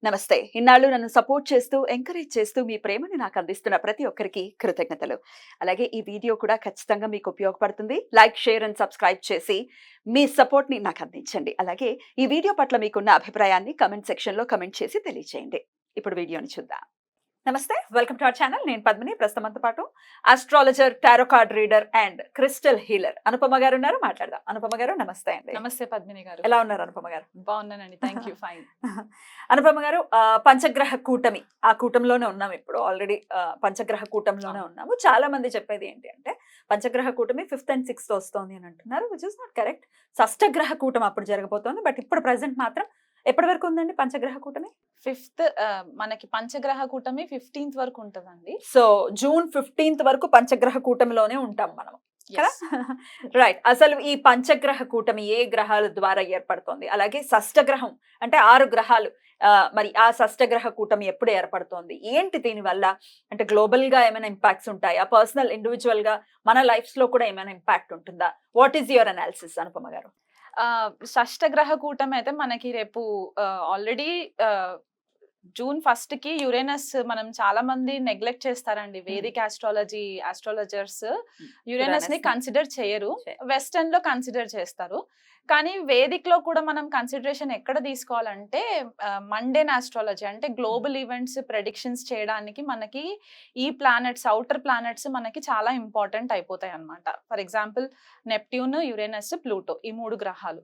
నమస్తే. ఇన్నాళ్ళు నన్ను సపోర్ట్ చేస్తూ, ఎంకరేజ్ చేస్తూ మీ ప్రేమని నాకు అందిస్తున్న ప్రతి ఒక్కరికి కృతజ్ఞతలు. అలాగే ఈ వీడియో కూడా ఖచ్చితంగా మీకు ఉపయోగపడుతుంది. లైక్, షేర్ అండ్ సబ్స్క్రైబ్ చేసి మీ సపోర్ట్‌ని నాకు అందించండి. అలాగే ఈ వీడియో పట్ల మీకున్న అభిప్రాయాన్ని కామెంట్ సెక్షన్‌లో కామెంట్ చేసి తెలియజేయండి. ఇప్పుడు వీడియోని చూద్దాం. నమస్తే, వెల్కమ్ టు అవర్ ఛానల్. నేను పద్మిని. ప్రస్తుతం మనతో పాటు astrologer, tarot card reader and crystal healer Anupama గారు ఉన్నారు. మాట్లాడదాం. అనుపమ గారు నమస్తే అండి. నమస్తే పద్మిని గారు. ఎలా ఉన్నారు అనుపమ గారు? బాగున్నానండి, థ్యాంక్ యూ. ఫైన్. అనుపమ గారు, పంచగ్రహ కూటమి, ఆ కూటంలోనే ఉన్నాం ఇప్పుడు. ఆల్రెడీ పంచగ్రహ కూటంలోనే ఉన్నాము. చాలా మంది చెప్పేది ఏంటి అంటే పంచగ్రహ కూటమి 5th and 6th వస్తోంది అని అంటున్నారు, విచ్ ఇస్ నాట్ కరెక్ట్. షష్టగ్రహ కూటమి అప్పుడు జరగబోతోంది. బట్ ఇప్పుడు ప్రెసెంట్ మాత్రం ఎప్పటి వరకు ఉందండి పంచగ్రహ కూటమి? 5th మనకి పంచగ్రహ కూటమి 15th వరకు ఉంటదండి. సో జూన్ 15th వరకు పంచగ్రహ కూటమిలోనే ఉంటాం మనం. రైట్. అసలు ఈ పంచగ్రహ కూటమి ఏ గ్రహాల ద్వారా ఏర్పడుతోంది? అలాగే షష్టగ్రహం అంటే 6 గ్రహాలు, మరి ఆ షష్టగ్రహ కూటమి ఎప్పుడు ఏర్పడుతోంది? ఏంటి దీనివల్ల? అంటే గ్లోబల్ గా ఏమైనా ఇంపాక్ట్స్ ఉంటాయా? పర్సనల్ ఇండివిజువల్ గా మన లైఫ్స్ లో కూడా ఏమైనా ఇంపాక్ట్ ఉంటుందా? What is your analysis Anupama గారు? షష్టగ్రహ కూటమి అయితే మనకి రేపు ఆల్రెడీ జూన్ 1st కి యురేనస్, మనం చాలా మంది నెగ్లెక్ట్ చేస్తారండి. వేదిక్ ఆస్ట్రాలజర్స్ యురేనస్ ని కన్సిడర్ చేయరు, వెస్టర్న్ లో కన్సిడర్ చేస్తారు. కానీ వేదిక్ లో కూడా మనం కన్సిడరేషన్ ఎక్కడ తీసుకోవాలంటే మండేన్ ఆస్ట్రాలజీ, అంటే గ్లోబల్ ఈవెంట్స్ ప్రెడిక్షన్స్ చేయడానికి మనకి ఈ ప్లానెట్స్, అవుటర్ ప్లానెట్స్ మనకి చాలా ఇంపార్టెంట్ అయిపోతాయి అన్నమాట. For example Neptune, Uranus, Pluto, ఈ 3 గ్రహాలు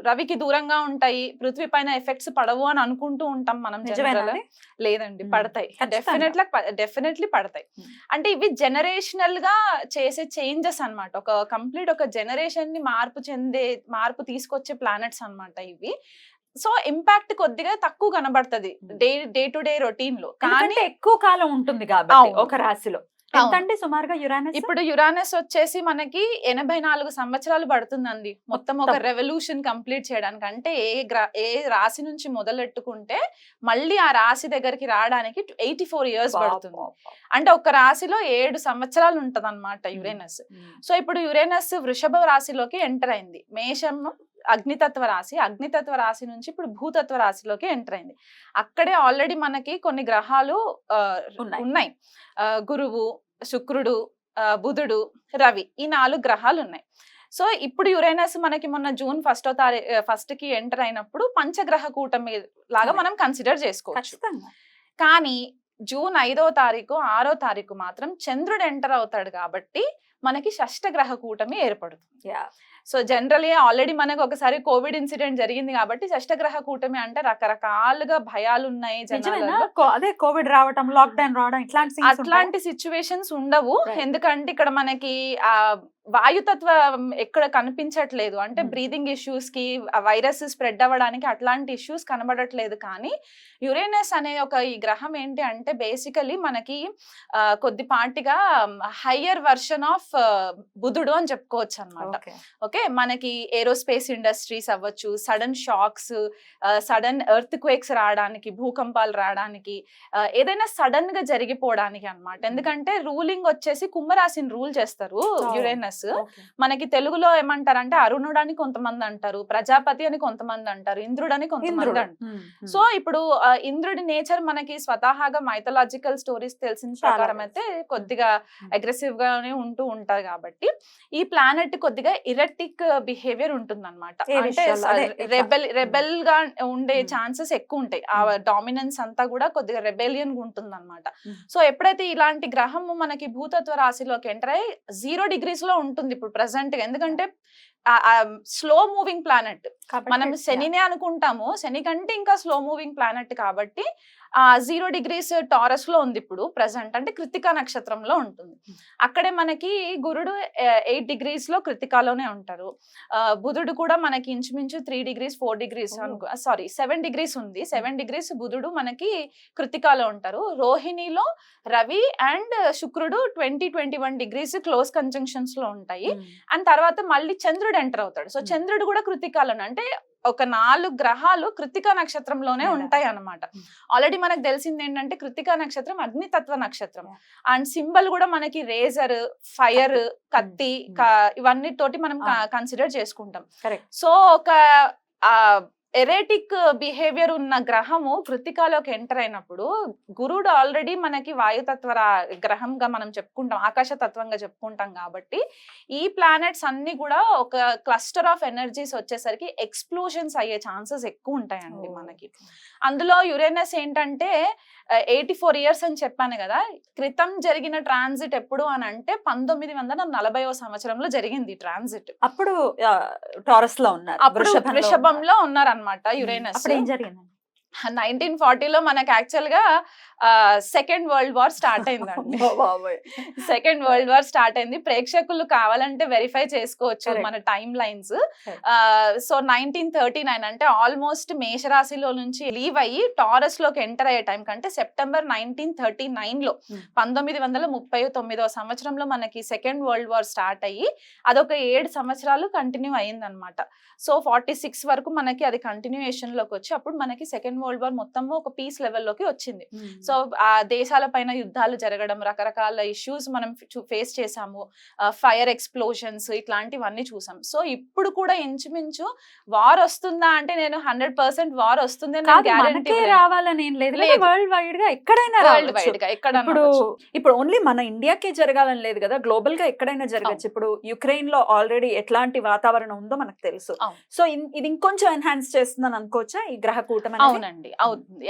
రవికి దూరంగా ఉంటాయి, పృథ్వీ పైన ఎఫెక్ట్స్ పడవు అని అనుకుంటూ ఉంటాం మనం. లేదండి, పడతాయి. డెఫినెట్లీ పడతాయి. అంటే ఇవి జనరేషనల్ గా చేసే చేంజెస్ అన్నమాట. ఒక కంప్లీట్ ఒక జనరేషన్ ని మార్పు తీసుకొచ్చే ప్లానెట్స్ అన్నమాట ఇవి. సో ఇంపాక్ట్ కొద్దిగా తక్కువ కనబడుతుంది డే టు డే రొటీన్ లో, కానీ ఎక్కువ కాలం ఉంటుంది కాబట్టి ఒక రాశిలో. ఎంతండి సుమారుగా యురానస్? ఇప్పుడు యురానస్ వచ్చేసి మనకి 84 సంవత్సరాలు పడుతుందండి మొత్తం ఒక రెవల్యూషన్ కంప్లీట్ చేయడానికి. అంటే ఏ రాశి నుంచి మొదలెట్టుకుంటే మళ్ళీ ఆ రాశి దగ్గరికి రావడానికి 84 years పడుతుంది. అంటే ఒక రాశిలో 7 సంవత్సరాలు ఉంటది అనమాట యురేనస్. సో ఇప్పుడు యురేనస్ వృషభ రాశిలోకి ఎంటర్ అయింది. మేషం అగ్నితత్వ రాశి నుంచి ఇప్పుడు భూతత్వ రాశిలోకి ఎంటర్ అయింది. అక్కడే ఆల్రెడీ మనకి కొన్ని గ్రహాలు ఉన్నాయి. గురువు, శుక్రుడు, బుధుడు, రవి, ఈ 4 గ్రహాలు ఉన్నాయి. సో ఇప్పుడు యురేనస్ మనకి మొన్న జూన్ 1st కి ఎంటర్ అయినప్పుడు పంచగ్రహ కూటమి లాగా మనం కన్సిడర్ చేసుకోవచ్చు. కానీ జూన్ 5వ తారీఖు 6వ తారీఖు మాత్రం చంద్రుడు ఎంటర్ అవుతాడు కాబట్టి మనకి షష్టగ్రహ కూటమి ఏర్పడుతుంది. సో జనరలీ ఆల్రెడీ మనకు ఒకసారి కోవిడ్ ఇన్సిడెంట్ జరిగింది కాబట్టి షష్టగ్రహ కూటమి అంటే రకరకాలుగా భయాలు ఉన్నాయి జనాలలో. అదే కోవిడ్ రావడం, లాక్డౌన్ రావడం, అట్లాంటి సిచ్యువేషన్స్ ఉండవు. ఎందుకంటే ఇక్కడ మనకి ఆ వాయుతత్వం ఎక్కడ కనిపించట్లేదు. అంటే బ్రీదింగ్ ఇష్యూస్ కి, వైరస్ స్ప్రెడ్ అవ్వడానికి అట్లాంటి ఇష్యూస్ కనబడట్లేదు. కానీ యురేనస్ అనే ఈ గ్రహం ఏంటి అంటే బేసికలీ మనకి కొద్దిపాటిగా హయ్యర్ వర్షన్ ఆఫ్ బుధుడు అని చెప్పుకోవచ్చు అనమాట. ఓకే, మనకి ఏరోస్పేస్ ఇండస్ట్రీస్ అవ్వచ్చు, sudden shocks, sudden earthquakes రావడానికి, భూకంపాలు రావడానికి, ఏదైనా సడన్ గా జరిగిపోవడానికి అన్నమాట. ఎందుకంటే రూలింగ్ వచ్చేసి కుంభరాశిని రూల్ చేస్తారు యురేనస్. మనకి తెలుగులో ఏమంటారంటే అరుణుడు అని కొంతమంది అంటారు, ప్రజాపతి అని కొంతమంది అంటారు, ఇంద్రుడు అని కొంతమంది అంటారు. సో ఇప్పుడు ఇంద్రుడి నేచర్ మనకి స్వతహాగా మైథలాజికల్ స్టోరీస్ తెలిసిన ప్రకారం అయితే కొద్దిగా అగ్రెసివ్ గానే ఉంటూ ఉంటారు. కాబట్టి ఈ ప్లానెట్ కొద్దిగా ఇరెటిక్ బిహేవియర్ ఉంటుంది అనమాట. అంటే రెబెల్ గా ఉండే ఛాన్సెస్ ఎక్కువ ఉంటాయి. ఆ డామినెన్స్ అంతా కూడా కొద్దిగా రెబెలియన్ గా ఉంటుంది అనమాట. సో ఎప్పుడైతే ఇలాంటి గ్రహము మనకి భూతత్వ రాశిలోకి ఎంటర్ అయ్యి 0 degrees లో ఉంటుంది ఇప్పుడు ప్రెసెంట్ గా. ఎందుకంటే స్లో మూవింగ్ ప్లానెట్, మనం శనినే అనుకుంటాము, శని కంటే ఇంకా స్లో మూవింగ్ ప్లానెట్ కాబట్టి 0 degrees టారస్ లో ఉంది ఇప్పుడు ప్రెసెంట్. అంటే కృతికా నక్షత్రంలో ఉంటుంది. అక్కడే మనకి గురుడు 8 degrees లో కృతికాలోనే ఉంటారు. బుధుడు కూడా మనకి ఇంచుమించు 3 degrees 4 degrees 7 degrees ఉంది. 7 degrees బుధుడు మనకి కృతికాలో ఉంటారు. రోహిణిలో రవి అండ్ శుక్రుడు 20-21 degrees క్లోజ్ కంజంక్షన్స్ లో ఉంటాయి. అండ్ తర్వాత మళ్ళీ చంద్రుడు ఎంటర్ అవుతాడు. సో చంద్రుడు కూడా కృతికాలోనే, అంటే ఒక 4 గ్రహాలు కృతికా నక్షత్రంలోనే ఉంటాయి అన్నమాట. ఆల్రెడీ మనకు తెలిసింది ఏంటంటే కృతికా నక్షత్రం అగ్నితత్వ నక్షత్రం. అండ్ సింబల్ కూడా మనకి రేజర్, ఫైర్, కత్తి, ఇవన్నీ తోటి మనం కన్సిడర్ చేసుకుంటాం. సో ఒక ఎరేటిక్ బిహేవియర్ ఉన్న గ్రహము కృత్తికాలోకి ఎంటర్ అయినప్పుడు గురుడు ఆల్రెడీ మనకి వాయుతత్వ గ్రహంగా మనం చెప్పుకుంటాం, ఆకాశ తత్వంగా చెప్పుకుంటాం కాబట్టి ఈ ప్లానెట్స్ అన్ని కూడా ఒక క్లస్టర్ ఆఫ్ ఎనర్జీస్ వచ్చేసరికి ఎక్స్ప్లోజన్స్ అయ్యే ఛాన్సెస్ ఎక్కువ ఉంటాయండి మనకి. అందులో యురేనస్ ఏంటంటే 84 years అని చెప్పాను కదా, క్రితం జరిగిన ట్రాన్సిట్ ఎప్పుడు అని అంటే 1940వ సంవత్సరంలో జరిగింది ట్రాన్సిట్. అప్పుడు టారస్ లో ఉన్నారు, అప్పుడు వృషభంలో ఉన్నారనమాట యురేనస్. అప్పుడు ఏం జరిగింది? 1940లో మనకి యాక్చువల్ గా సెకండ్ వరల్డ్ వార్ స్టార్ట్ అయిందండి. సెకండ్ వరల్డ్ వార్ స్టార్ట్ అయింది. ప్రేక్షకులు కావాలంటే వెరిఫై చేసుకోవచ్చు మన టైమ్ లైన్స్. సో 1939 అంటే ఆల్మోస్ట్ మేషరాశిలో నుంచి లీవ్ అయ్యి టారస్ లోకి ఎంటర్ అయ్యే టైం కంటే సెప్టెంబర్ 1939లో 1939వ సంవత్సరంలో మనకి సెకండ్ వరల్డ్ వార్ స్టార్ట్ అయ్యి అదొక 7 సంవత్సరాలు కంటిన్యూ అయ్యింది అనమాట. సో 46 వరకు మనకి అది కంటిన్యూయేషన్ లోకి వచ్చి అప్పుడు మనకి సెకండ్ వరల్డ్ వార్ మొత్తము ఒక పీస్ లెవెల్లోకి వచ్చింది. సో ఆ దేశాల పైన యుద్ధాలు జరగడం, రకరకాల ఇష్యూస్ మనం ఫేస్ చేసాము, ఫైర్ ఎక్స్ప్లోషన్స్ ఇట్లాంటివన్నీ చూసాం. సో ఇప్పుడు కూడా ఇంచుమించు వార్ వస్తుందా అంటే నేను 100% వార్ వస్తుంది రావాలని ఏం లేదు, వరల్డ్ వైడ్ గా ఎక్కడైనా వరల్డ్ వైడ్ గా ఎక్కడ. ఇప్పుడు ఓన్లీ మన ఇండియాకే జరగాలని లేదు కదా, గ్లోబల్ గా ఎక్కడైనా జరగచ్చు. ఇప్పుడు యుక్రెయిన్ లో ఆల్రెడీ ఎట్లాంటి వాతావరణం ఉందో మనకు తెలుసు. సో ఇది ఇంకొంచెం ఎన్హాన్స్ చేస్తుందని అనుకోవచ్చా ఈ గ్రహ కూటమి? అవునండి,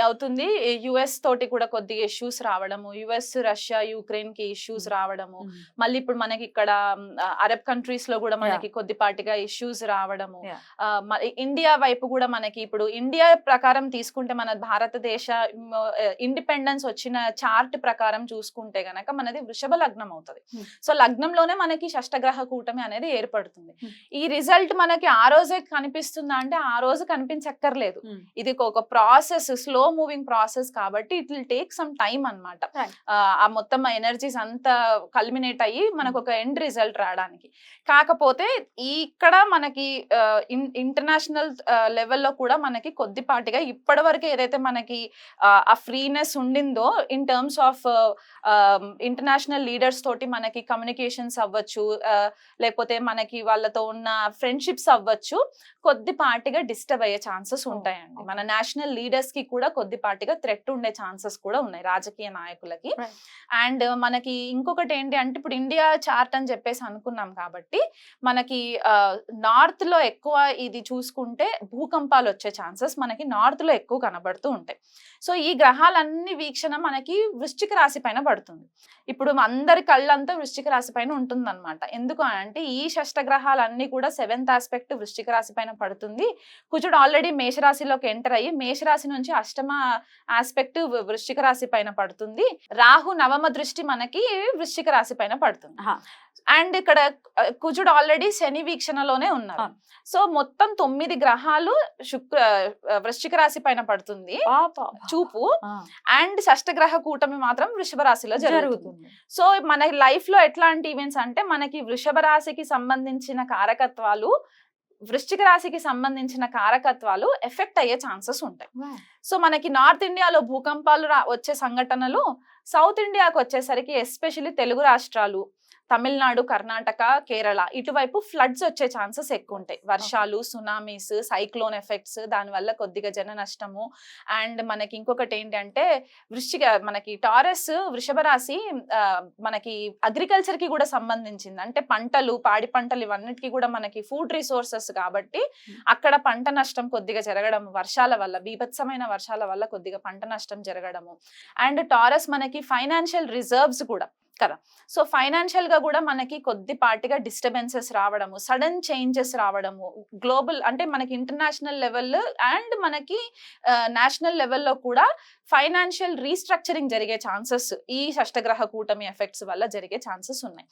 అవుతుంది. యుఎస్ తోటి కూడా కొద్దిగా ఇష్యూస్ రావడము, యుఎస్ రష్యా యుక్రెయిన్ కి ఇష్యూస్ రావడము, మళ్ళీ ఇప్పుడు మనకి ఇక్కడ అరబ్ కంట్రీస్ లో కూడా మనకి కొద్దిపాటిగా ఇష్యూస్ రావడము, ఇండియా వైపు కూడా మనకి ఇప్పుడు ఇండియా ప్రకారం తీసుకుంటే మన భారతదేశ ఇండిపెండెన్స్ వచ్చిన చార్ట్ ప్రకారం చూసుకుంటే గనక మనది వృషభ లగ్నం అవుతుంది. సో లగ్నంలోనే మనకి షష్టగ్రహ కూటమి అనేది ఏర్పడుతుంది. ఈ రిజల్ట్ మనకి ఆ రోజే కనిపిస్తుందా అంటే ఆ రోజు కనిపించక్కర్లేదు. ఇది ఒక ప్రాసెస్, స్లో మూవింగ్ ప్రాసెస్ కాబట్టి it will take some time అన్నమాట. ఆ మొత్తం ఎనర్జీస్ అంతా కల్మినేట్ అయ్యి మనకు ఒక ఎండ్ రిజల్ట్ రావడానికి. కాకపోతే ఇక్కడ మనకి ఇంటర్నేషనల్ లెవెల్లో కూడా మనకి కొద్దిపాటిగా ఇప్పటి వరకు ఏదైతే మనకి ఆ ఫ్రీనెస్ ఉండిందో in terms of international leaders తోటి మనకి కమ్యూనికేషన్స్ అవ్వచ్చు, లేకపోతే మనకి వాళ్ళతో ఉన్న ఫ్రెండ్షిప్స్ అవ్వచ్చు, కొద్దిపాటిగా డిస్టర్బ్ అయ్యే ఛాన్సెస్ ఉంటాయండి. మన నేషనల్ లీడర్స్ కి కూడా కొద్దిపాటిగా థ్రెట్ ఉండే ఛాన్సెస్ కూడా ఉన్నాయి రాజకీయ నాయకులకి. అండ్ మనకి ఇంకొకటి ఏంటి అంటే ఇప్పుడు ఇండియా చార్ట్ అని చెప్పేసి అనుకున్నాం కాబట్టి మనకి నార్త్ లో ఎక్కువ ఇది చూసుకుంటే భూకంపాలు వచ్చే ఛాన్సెస్ మనకి నార్త్ లో ఎక్కువ కనబడుతూ ఉంటాయి. సో ఈ గ్రహాలన్నీ వీక్షణ మనకి వృశ్చిక రాశి పైన పడుతుంది. ఇప్పుడు అందరి కళ్ళంతా వృశ్చిక రాశి పైన ఉంటుంది అనమాట. ఎందుకు అంటే ఈ షష్టగ్రహాలన్నీ కూడా 7th ఆస్పెక్ట్ వృశ్చిక రాశి పైన పడుతుంది. కుజుడు ఆల్రెడీ మేషరాశిలోకి ఎంటర్ అయ్యి మేషరాశి నుంచి 8వ ఆస్పెక్ట్ వృశ్చిక రాశి పైన పడుతుంది. రాహు 9వ దృష్టి మనకి వృశ్చిక రాశి పైన పడుతుంది. అండ్ ఇక్కడ కుజుడు ఆల్రెడీ శని వీక్షణలోనే ఉన్నారు. సో మొత్తం 9 గ్రహాలు వృశ్చిక రాశి పైన పడుతుంది చూపు. అండ్ షష్టగ్రహ కూటమి మాత్రం వృషభ రాశిలో జరుగుతుంది. సో మన లైఫ్ లో ఎట్లాంటి ఈవెంట్స్ అంటే మనకి వృషభ రాశికి సంబంధించిన కారకత్వాలు, వృశ్చిక రాశికి సంబంధించిన కారకత్వాలు ఎఫెక్ట్ అయ్యే ఛాన్సెస్ ఉంటాయి. సో మనకి నార్త్ ఇండియాలో భూకంపాలు వచ్చే సంఘటనలు, సౌత్ ఇండియాకి వచ్చేసరికి ఎస్పెషల్లీ తెలుగు రాష్ట్రాలు, తమిళనాడు, కర్ణాటక, కేరళ ఇటువైపు ఫ్లడ్స్ వచ్చే ఛాన్సెస్ ఎక్కువ ఉంటాయి. వర్షాలు, సునామీస్, సైక్లోన్ ఎఫెక్ట్స్, దానివల్ల కొద్దిగా జన నష్టము. అండ్ మనకి ఇంకొకటి ఏంటంటే మనకి టారస్ వృషభ రాశి మనకి అగ్రికల్చర్ కి కూడా సంబంధించింది. అంటే పంటలు, పాడి పంటలు ఇవన్నిటికీ కూడా మనకి ఫుడ్ రిసోర్సెస్ కాబట్టి అక్కడ పంట నష్టం కొద్దిగా జరగడం, వర్షాల వల్ల, బీభత్సమైన వర్షాల వల్ల కొద్దిగా పంట నష్టం జరగడము. అండ్ టారస్ మనకి ఫైనాన్షియల్ రిజర్వ్స్ కూడా కదా. సో ఫైనాన్షియల్ గా కూడా మనకి కొద్దిపాటిగా డిస్టర్బెన్సెస్ రావడము, సడన్ చేంజెస్ రావడము, గ్లోబల్ అంటే మనకి ఇంటర్నేషనల్ లెవెల్ అండ్ మనకి నేషనల్ లెవెల్లో కూడా ఫైనాన్షియల్ రీస్ట్రక్చరింగ్ జరిగే ఛాన్సెస్ ఈ షష్టగ్రహ కూటమి ఎఫెక్ట్స్ వల్ల జరిగే ఛాన్సెస్ ఉన్నాయి.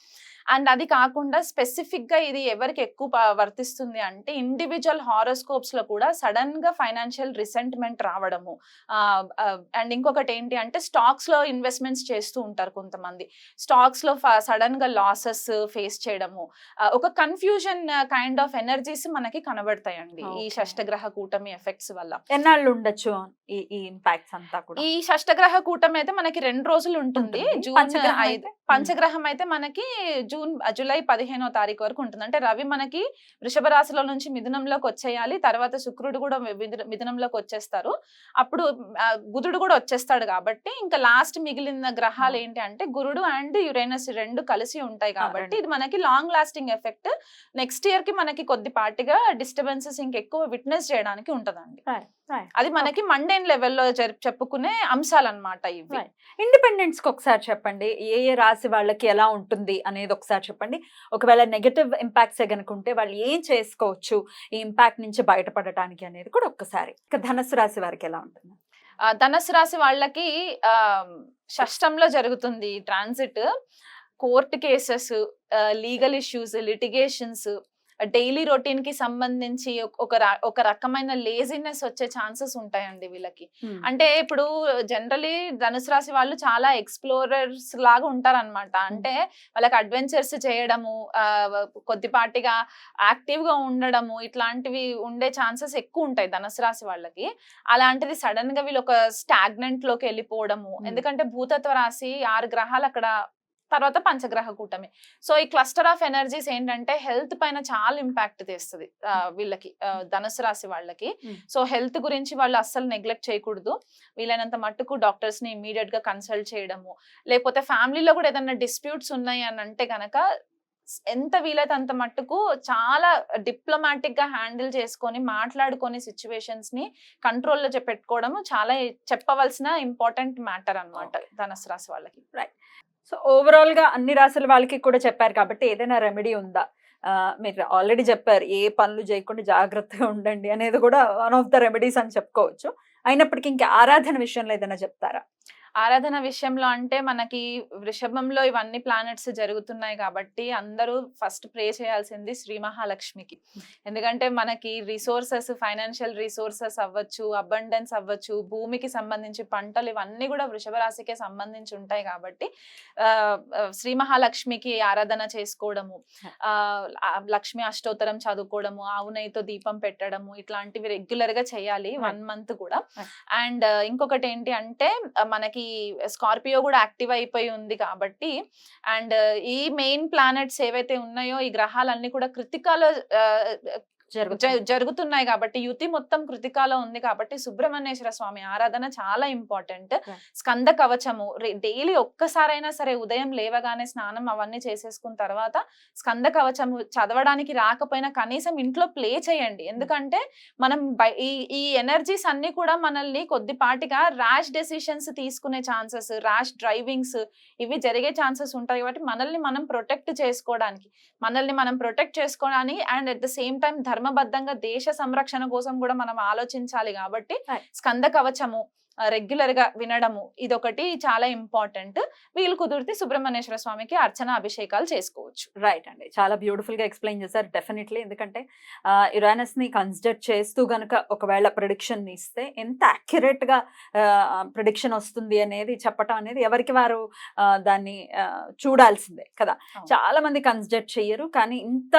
అండ్ అది కాకుండా స్పెసిఫిక్ గా ఇది ఎవరికి ఎక్కువ వర్తిస్తుంది అంటే ఇండివిజువల్ హారోస్కోప్స్ లో కూడా సడన్ గా ఫైనాన్షియల్ రిసెంట్మెంట్ రావడము. అండ్ ఇంకొకటి ఏంటి అంటే స్టాక్స్ లో ఇన్వెస్ట్మెంట్స్ చేస్తూ ఉంటారు కొంతమంది. స్టాక్స్ లో సడన్ గా లాసెస్ ఫేస్ చేయడము, ఒక కన్ఫ్యూజన్ కైండ్ ఆఫ్ ఎనర్జీస్ మనకి కనబడతాయండి ఈ Okay. షష్టగ్రహ కూటమి ఎఫెక్ట్స్ వల్ల. ఎన్నాళ్ళు ఉండొచ్చు ఈ ఇంపాక్ట్స్ అంతా కూడా? ఈ షష్టగ్రహ కూటమి అయితే మనకి 2 రోజులు ఉంటుంది. ఉంటుంది. జూన్ పంచగ్రహం 5. అయితే? పంచగ్రహం అయితే మనకి జూలై 15వ తారీఖు వరకు ఉంటుంది. అంటే రవి మనకి వృషభ రాశిలో నుంచి మిథునంలోకి వచ్చేయాలి. తర్వాత శుక్రుడు కూడా మిథునంలోకి వచ్చేస్తారు. అప్పుడు బుధుడు కూడా వచ్చేస్తాడు కాబట్టి ఇంకా లాస్ట్ మిగిలిన గ్రహాలు ఏంటి అంటే గురుడు అండ్ యురేనస్ 2 కలిసి ఉంటాయి కాబట్టి ఇది మనకి long lasting effect. Next year కి మనకి కొద్దిపాటిగా డిస్టర్బెన్సెస్ ఇంకెక్కువ విట్నెస్ చేయడానికి ఉంటదండి. అది మనకి మండేన్ లెవెల్లో చెప్పుకునే అంశాలు అన్నమాట ఇవి. ఇండిపెండెన్స్ కి ఒకసారి చెప్పండి, ఏ రాశి వాళ్ళకి ఎలా ఉంటుంది అనేది ఒకసారి చెప్పండి. ఒకవేళ నెగటివ్ ఇంపాక్ట్స్ గనుక ఉంటే వాళ్ళు ఏం చేసుకోవచ్చు ఈ ఇంపాక్ట్ నుంచి బయటపడటానికి అనేది కూడా ఒక్కసారి. ఇక ధనుసు రాశి వారికి ఎలా ఉంటుంది? ధనుసు రాశి వాళ్ళకి షష్టంలో జరుగుతుంది transit. Court cases, legal issues, litigations, daily routine కి సంబంధించి ఒక రకమైన లేజినెస్ వచ్చే ఛాన్సెస్ ఉంటాయండి వీళ్ళకి. అంటే ఇప్పుడు జనరలీ ధనుసు రాశి వాళ్ళు చాలా ఎక్స్ప్లోరర్స్ లాగా ఉంటారన్నమాట. అంటే వాళ్ళకి అడ్వెంచర్స్ చేయడము, కొద్దిపాటిగా యాక్టివ్ గా ఉండడము, ఇట్లాంటివి ఉండే ఛాన్సెస్ ఎక్కువ ఉంటాయి ధనుసు రాశి వాళ్ళకి. అలాంటిది సడన్ గా వీళ్ళు ఒక స్టాగ్నెంట్ లోకి వెళ్ళిపోవడము, ఎందుకంటే భూతత్వ రాశి 6 గ్రహాలు అక్కడ, తర్వాత పంచగ్రహ కూటమి. సో ఈ క్లస్టర్ ఆఫ్ ఎనర్జీస్ ఏంటంటే హెల్త్ పైన చాలా ఇంపాక్ట్ తెస్తుంది వీళ్ళకి, ధనుసు రాశి వాళ్ళకి. సో హెల్త్ గురించి వాళ్ళు అస్సలు నెగ్లెక్ట్ చేయకూడదు. వీలైనంత మట్టుకు డాక్టర్స్ ని ఇమీడియట్ గా కన్సల్ట్ చేయడము, లేకపోతే ఫ్యామిలీలో కూడా ఏదైనా డిస్ప్యూట్స్ ఉన్నాయి అని అంటే గనక ఎంత వీలైతే అంత మట్టుకు చాలా డిప్లొమాటిక్ గా హ్యాండిల్ చేసుకొని మాట్లాడుకొని సిచ్యువేషన్స్ ని కంట్రోల్లో పెట్టుకోవడం చాలా చెప్పవలసిన ఇంపార్టెంట్ మ్యాటర్ అన్నమాట ధనుసు రాశి వాళ్ళకి. రైట్. సో ఓవరాల్ గా అన్ని రాశుల వాళ్ళకి కూడా చెప్పారు కాబట్టి ఏదైనా రెమెడీ ఉందా? మీరు ఆల్రెడీ చెప్పారు ఏ పనులు చేయకుండా జాగ్రత్తగా ఉండండి అనేది కూడా వన్ ఆఫ్ ద రెమెడీస్ అని చెప్పుకోవచ్చు. అయినప్పటికీ ఇంకా ఆరాధన విషయంలో ఏదైనా చెప్తారా? ఆరాధన విషయంలో అంటే మనకి వృషభంలో ఇవన్నీ ప్లానెట్స్ జరుగుతున్నాయి కాబట్టి అందరూ ఫస్ట్ ప్రే చేయాల్సింది శ్రీ మహాలక్ష్మికి. ఎందుకంటే మనకి రిసోర్సెస్, ఫైనాన్షియల్ రిసోర్సెస్ అవ్వచ్చు, అబండెన్స్ అవ్వచ్చు, భూమికి సంబంధించి పంటలు, ఇవన్నీ కూడా వృషభ రాశికే సంబంధించి ఉంటాయి కాబట్టి శ్రీ మహాలక్ష్మికి ఆరాధన చేసుకోవడము, లక్ష్మి అష్టోత్తరం చదువుకోవడము, ఆవు నెయ్యితో దీపం పెట్టడము, ఇట్లాంటివి రెగ్యులర్ గా చేయాలి 1 month కూడా. అండ్ ఇంకొకటి ఏంటి అంటే మనకి స్కార్పియో కూడా యాక్టివ్ అయిపోయి ఉంది కాబట్టి, అండ్ ఈ మెయిన్ ప్లానెట్స్ ఏవైతే ఉన్నాయో ఈ గ్రహాలన్నీ కూడా కృతికాలో జరుగుతున్నాయి కాబట్టి, యుతి మొత్తం కృతికాలో ఉంది కాబట్టి సుబ్రహ్మణ్యేశ్వర స్వామి ఆరాధన చాలా ఇంపార్టెంట్. స్కంద కవచము డైలీ ఒక్కసారైనా సరే ఉదయం లేవగానే స్నానం అవన్నీ చేసేసుకున్న తర్వాత స్కంద కవచము చదవడానికి రాకపోయినా కనీసం ఇంట్లో ప్లే చేయండి. ఎందుకంటే మనం ఈ ఎనర్జీస్ అన్ని కూడా మనల్ని కొద్దిపాటిగా ర్యాష్ డెసిషన్స్ తీసుకునే ఛాన్సెస్, ర్యాష్ డ్రైవింగ్స్ ఇవి జరిగే ఛాన్సెస్ ఉంటాయి కాబట్టి మనల్ని మనం ప్రొటెక్ట్ చేసుకోవడానికి and at the same time ధర్మబద్ధంగా దేశ సంరక్షణ కోసం కూడా మనం ఆలోచించాలి కాబట్టి స్కంద కవచము రెగ్యులర్ గా వినడము ఇదొకటి చాలా ఇంపార్టెంట్. వీలు కుదిరితే సుబ్రహ్మణ్యేశ్వర స్వామికి అర్చన అభిషేకాలు చేసుకోవచ్చు. రైట్ అండి, చాలా బ్యూటిఫుల్ గా ఎక్స్ప్లెయిన్ చేశారు. డెఫినెట్లీ, ఎందుకంటే యురేనస్ ని కన్సిడర్ చేస్తూ గనుక ఒకవేళ ప్రిడిక్షన్ ఇస్తే ఎంత అక్యురేట్ గా ప్రిడిక్షన్ వస్తుంది అనేది చెప్పటం అనేది ఎవరికి వారు దాన్ని చూడాల్సిందే కదా. చాలా మంది కన్సిడర్ చెయ్యరు, కానీ ఇంత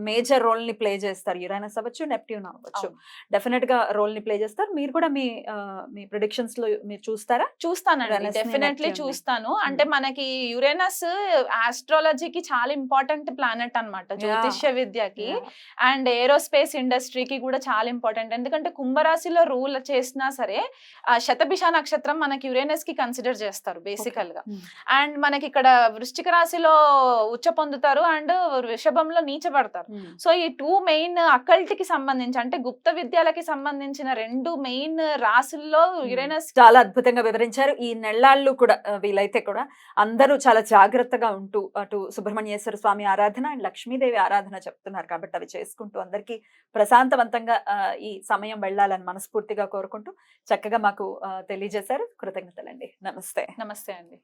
మేజర్ రోల్ ని ప్లే చేస్తారు. యురేనస్ అవ్వచ్చు, నెప్ట్యూన్ అవ్వచ్చు, డెఫినెట్ గా రోల్ ని ప్లే చేస్తారు. మీరు కూడా మీ ప్రిడిక్షన్ లో మీరు చూస్తారా? చూస్తానండి, డెఫినెట్లీ చూస్తాను. అంటే మనకి యురేనస్ ఆస్ట్రాలజీకి చాలా ఇంపార్టెంట్ ప్లానెట్ అన్నమాట, జ్యోతిష్య విద్యకి అండ్ ఏరోస్పేస్ ఇండస్ట్రీకి కూడా చాలా ఇంపార్టెంట్. ఎందుకంటే కుంభరాశిలో రూల్ చేసినా సరే శతభిష నక్షత్రం మనకి యురేనస్ కి కన్సిడర్ చేస్తారు బేసికల్ గా. అండ్ మనకి ఇక్కడ వృశ్చిక రాశిలో ఉచ్చ పొందుతారు అండ్ వృషభంలో నీచబడతారు. సో ఈ 2 మెయిన్ అకల్ట్ కి సంబంధించి అంటే గుప్త విద్యలకి సంబంధించిన 2 మెయిన్ రాశుల్లో యురేనస్ చాలా అద్భుతంగా వివరించారు. ఈ నెల్లాళ్ళు కూడా వీలైతే కూడా అందరూ చాలా జాగ్రత్తగా ఉంటూ అటు సుబ్రహ్మణ్యేశ్వర స్వామి ఆరాధన అండ్ లక్ష్మీదేవి ఆరాధన చెప్తున్నారు కాబట్టి అవి చేసుకుంటూ అందరికీ ప్రశాంతవంతంగా ఈ సమయం వెళ్ళాలని మనస్ఫూర్తిగా కోరుకుంటూ చక్కగా మాకు తెలియజేశారు. కృతజ్ఞతలండి. నమస్తే. నమస్తే అండి.